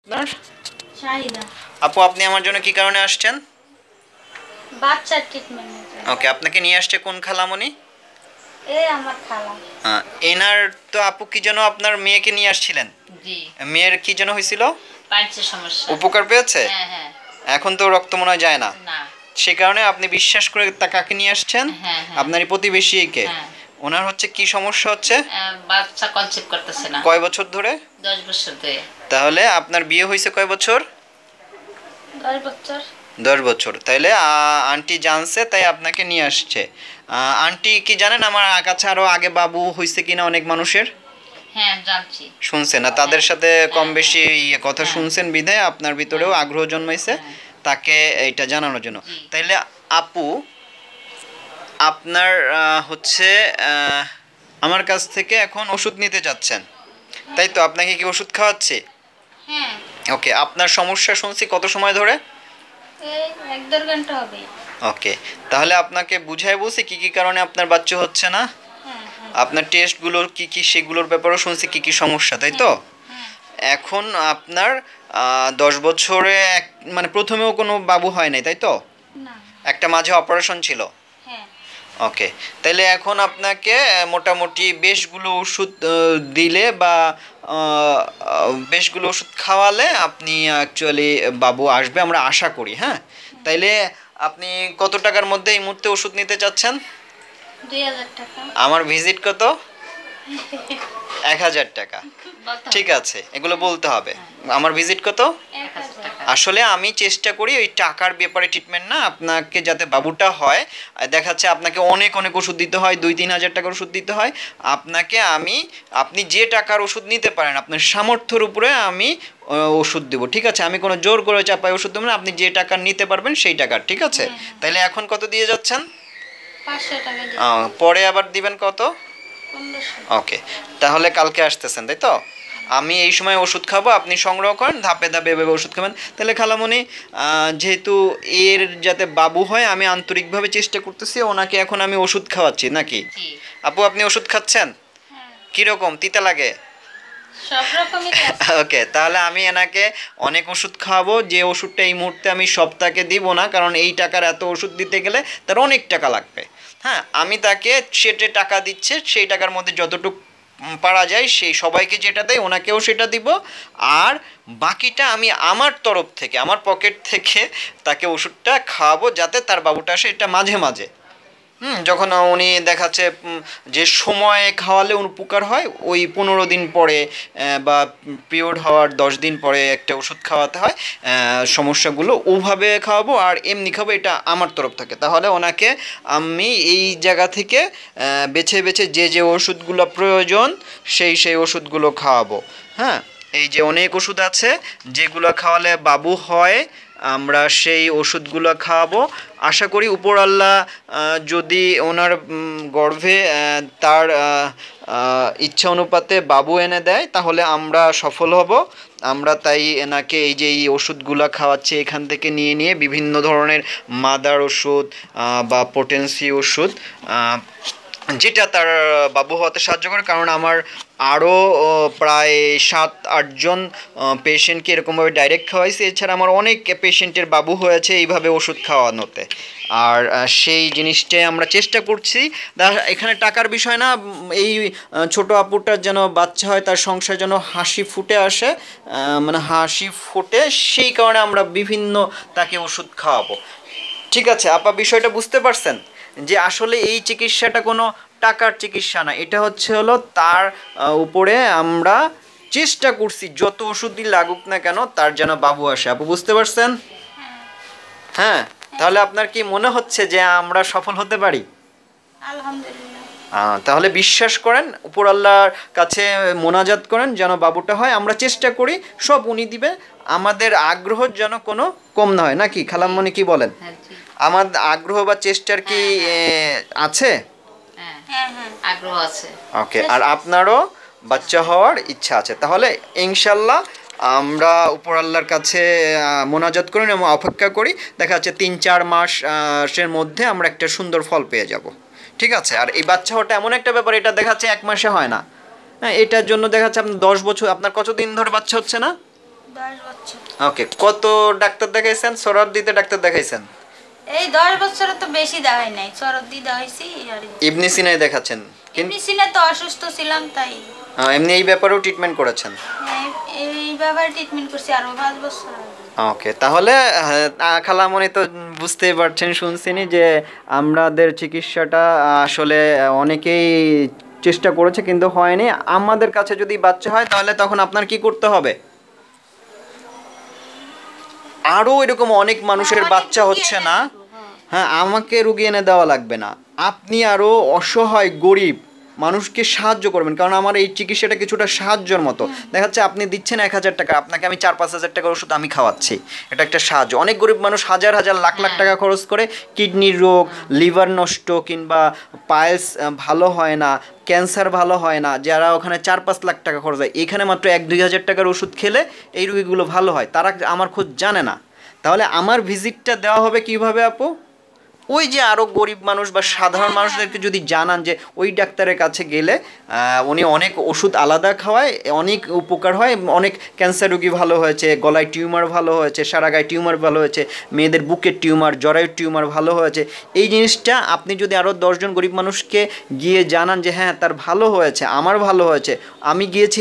আপনার শাহিদা। আপু, আপনি আমার জন্য কি কারণে আসছেন? বাচ্চার ট্রিটমেন্ট নিতে। ওকে, আপনাকে নিয়ে আসছে কোন খালামণি? আমার খালা। এনার তো আপু কি যেন আপনার মেয়েকে নিয়ে আসছিলেন? জি, মেয়ের কি যেন হয়েছিল? পাইলসের সমস্যা। উপকার পেয়েছে? হ্যাঁ হ্যাঁ। এখন তো রক্ত মনে হয় যায় না, না। সে কারণে আপনি বিশ্বাস করে তা কাকে নিয়ে আসছেন? হ্যাঁ হ্যাঁ। আপনারই প্রতিবেশীকে? হ্যাঁ। ওনার হচ্ছে কি সমস্যা হচ্ছে? বাচ্চা কনসেপ্ট করতেছে না। কয় বছর ধরে? 10 বছর ধরে। তাহলে আপনার বিয়ে হয়েছে কয় বছর? 10 বছর। 10 বছর। তাইলে আন্টি জানছে, তাই আপনাকে নিয়ে আসছে। আন্টি কি জানেন আমার কাছে আরো আগে বাবু হয়েছে কিনা অনেক মানুষের? হ্যাঁ, জানছি। শুনছেন না, তাদের সাথে কম বেশি কথা হ্যাঁ। শুনছেন বিধায় আপনার ভিতরেও হ্যাঁ। আগ্রহ জন্মাইছে হ্যাঁ। তাকে এটা জানানোর জন্য। জি। তাইলে আপু, আপনার হচ্ছে আমার কাছ থেকে এখন ওষুধ নিতে যাচ্ছেন, তাই তো? আপনাকে কি ওষুধ খাওয়াচ্ছি? হ্যাঁ। ওকে, আপনার সমস্যা শুনছি কত সময় ধরে? এই 1-1.5 ঘন্টা হবে। ওকে, তাহলে আপনাকে বুঝাই বলছি কি কি কারণে আপনার বাচ্চা হচ্ছে না। হ্যাঁ হ্যাঁ। আপনার টেস্টগুলোর কি কি সেগুলোর ব্যাপারেও শুনছি কি কি সমস্যা, তাই তো? হ্যাঁ। এখন আপনার 10 বছরে মানে প্রথমেও কোনো বাবু হয় নাই, তাই তো? না। একটা মাঝে অপারেশন ছিল। হ্যাঁ। ওকে, তাহলে এখন আপনাকে মোটামুটি বেশগুলো ওষুধ দিলে বা বেশগুলো ওষুধ খাওয়ালে আপনি অ্যাকচুয়ালি বাবু আসবে আমরা আশা করি। হ্যাঁ, তাইলে আপনি কত টাকার মধ্যে এই মুহূর্তে ওষুধ নিতে চাচ্ছেন? 2000 টাকা। আমার ভিজিট কত? 1000 টাকা। বলতে ঠিক আছে, এগুলো বলতে হবে। আমার ভিজিট কত? 1000 টাকা। আসলে আমি চেষ্টা করি ওই টাকার ব্যাপারে ট্রিটমেন্ট না, আপনাকে যাতে বাবুটা হয়। দেখা যাচ্ছে আপনাকে অনেক অনেক ওষুধ দিতে হয়, 2-3 হাজার টাকার ওষুধ দিতে হয়। আপনাকে আপনি যে টাকার ওষুধ নিতে পারেন আপনার সামর্থ্যের উপরে আমি ওষুধ দেবো। ঠিক আছে, আমি কোনো জোর করে চাপাই ওষুধ দেবো না, আপনি যে টাকা নিতে পারবেন সেই টাকার। ঠিক আছে, তাহলে এখন কত দিয়ে যাচ্ছেন? 500 টাকা দিই। পরে আবার দিবেন কত? 1500। ওকে, তাহলে কালকে আসতেছেন, তাই তো? আমি এই সময় ওষুধ খাবো, আপনি সংগ্রহ করেন, ধাপে ধাপে এভাবে ওষুধ খাবেন। তাহলে খালামণি, যেহেতু এর যাতে বাবু হয় আমি আন্তরিকভাবে চেষ্টা করতেছি, ওনাকে এখন আমি ওষুধ খাওয়াচ্ছি নাকি? জি। আপু, আপনি ওষুধ খাচ্ছেন? হ্যাঁ। কীরকম তিতা লাগে? সব রকমই আছে। ওকে, তাহলে আমি এনাকে অনেক ওষুধ খাওয়াবো। যে ওষুধটা এই মুহূর্তে আমি সপ্তাহে দিব না, কারণ এই টাকার এত ওষুধ দিতে গেলে তার অনেক টাকা লাগবে। হ্যাঁ, আমি তাকে সেটে টাকা দিচ্ছে, সেই টাকার মধ্যে যতটুকু পারা যায় সেই সবাইকে যেটা দেয় ওনাকেও সেটা দিব। আর বাকিটা আমি আমার তরফ থেকে, আমার পকেট থেকে তাকে ওষুধটা খাওয়াবো, যাতে তার বাবুটা আসে এটা মাঝে মাঝে। যখন উনি দেখাচ্ছে যে সময়ে খাওয়ালে উপকার হয়, ওই 15 দিন পরে বা পিরিয়ড হওয়ার 10 দিন পরে একটা ওষুধ খাওয়াতে হয়। সমস্যাগুলো ওভাবে খাওয়াবো আর এমনি খাবো, এটা আমার তরফ থেকে। তাহলে ওনাকে আমি এই জায়গা থেকে বেছে বেছে যে যে ওষুধগুলো প্রয়োজন সেই ওষুধগুলো খাওয়াবো। হ্যাঁ, এই যে অনেক ওষুধ আছে যেগুলো খাওয়ালে বাবু হয়, আমরা সেই ওষুধগুলো খাওয়াবো। আশা করি উপর আল্লাহ যদি ওনার গর্ভে তার ইচ্ছা অনুপাতে বাবু এনে দেয় তাহলে আমরা সফল হব। আমরা তাই এনাকে এই যে এই ওষুধগুলো খাওয়াচ্ছি এখান থেকে নিয়ে নিয়ে বিভিন্ন ধরনের মাদার ওষুধ বা পোটেন্সি ওষুধ, যেটা তার বাবু হতে সাহায্য করে। কারণ আমার আরও প্রায় 7-8 জন পেশেন্টকে এরকমভাবে ডাইরেক্ট খাওয়াইছে, এছাড়া আমার অনেক পেশেন্টের বাবু হয়েছে এইভাবে ওষুধ খাওয়ানোতে। আর সেই জিনিসটাই আমরা চেষ্টা করছি। এখানে টাকার বিষয় না, এই ছোট আপুটার যেন বাচ্চা হয়, তার সংসার যেন হাসি ফুটে আসে, মানে হাসি ফুটে, সেই কারণে আমরা বিভিন্ন তাকে ওষুধ খাওয়াবো। ঠিক আছে আপা, বিষয়টা বুঝতে পারছেন যে আসলে এই চিকিৎসাটা কোনো টাকার চিকিৎসা না, এটা হলো তার উপরে আমরা চেষ্টা করছি যত ওষুধই লাগুক না কেন তার যেন বাবু আসে। আপু, বুঝতে পারছেন? হ্যাঁ, তাহলে আপনার কি মনে হচ্ছে যে আমরা সফল হতে পারি? আলহামদুলিল্লাহ। তাহলে বিশ্বাস করেন, উপর আল্লাহর কাছে মোনাজাত করেন যেন বাবুটা হয়। আমরা চেষ্টা করি, সব উনি দিবে। আমাদের আগ্রহ যেন কোনো কম না হয়, নাকি খালাম্মনি কি বলেন? আমার আগ্রহ বা চেষ্টার কি আছে? হ্যাঁ হ্যাঁ, আগ্রহ আছে। ওকে, আর আপনারও বাচ্চা হওয়ার ইচ্ছা আছে। তাহলে ইনশাল্লাহ আমরা উপর আল্লাহর কাছে মোনাজাত করি এবং অপেক্ষা করি, দেখা যাচ্ছে 3-4 মাসের মধ্যে আমরা একটা সুন্দর ফল পেয়ে যাব। ঠিক আছে, আর এই বাচ্চা হওয়াটা এমন একটা ব্যাপার, এটা দেখা যাচ্ছে 1 মাসে হয় না। হ্যাঁ, এটার জন্য দেখা যাচ্ছে আপনার 10 বছর, আপনার কতদিন ধরে বাচ্চা হচ্ছে না? 10 বছর। ওকে, কত ডাক্তার দেখাইছেন? সোহরাওয়ার্দীতে ডাক্তার দেখাইছেন? এই 10 বছরে তো বেশি দেখাই নাই, সোহরাওয়ার্দী দেখাইছি আর ইবনে সিনায় দেখাচ্ছেন? এমনি সিনে তো অসুস্থ ছিলাম তাই। এমনি এই ব্যাপারেও ট্রিটমেন্ট করেছেন? এই ব্যাপারে ট্রিটমেন্ট করছি আরো 5 বছর আগে। ওকে, তাহলে খালামণি তো বুঝতেই পারছেন, শুনছেনই যে আমাদের চিকিৎসাটা আসলে অনেকেই চেষ্টা করেছে কিন্তু হয়নি। আমাদের কাছে যদি বাচ্চা হয় তাহলে তখন আপনার কি করতে হবে? আরও এরকম অনেক মানুষের বাচ্চা হচ্ছে না, হ্যাঁ, আমাকে রুগী এনে দেওয়া লাগবে না, আপনি আরও অসহায় গরিব মানুষকে সাহায্য করবেন, কারণ আমার এই চিকিৎসাটা কিছুটা সাহায্যের মতো। দেখা যাচ্ছে আপনি দিচ্ছেন 1,000 টাকা, আপনাকে আমি 4-5 হাজার টাকার ওষুধ আমি খাওয়াচ্ছি, এটা একটা সাহায্য। অনেক গরিব মানুষ হাজার হাজার লাখ লাখ টাকা খরচ করে কিডনির রোগ, লিভার নষ্ট, কিংবা পাইলস ভালো হয় না, ক্যান্সার ভালো হয় না, যারা ওখানে 4-5 লাখ টাকা খরচ হয়, এখানে মাত্র 1-2 হাজার টাকার ওষুধ খেলে এই রোগীগুলো ভালো হয়, তারা আমার খোঁজ জানে না। তাহলে আমার ভিজিটটা দেওয়া হবে কিভাবে আপু? ওই যে আরও গরিব মানুষ বা সাধারণ মানুষদেরকে যদি জানান যে ওই ডাক্তারের কাছে গেলে উনি অনেক ওষুধ আলাদা খাওয়ায়, অনেক উপকার হয়, অনেক ক্যান্সার রোগী ভালো হয়েছে, গলায় টিউমার ভালো হয়েছে, সারা গায়ে টিউমার ভালো হয়েছে, মেয়েদের বুকের টিউমার, জরায়ুর টিউমার ভালো হয়েছে, এই জিনিসটা আপনি যদি আরও 10 জন গরিব মানুষকে গিয়ে জানান যে হ্যাঁ তার ভালো হয়েছে, আমার ভালো হয়েছে, আমি গিয়েছি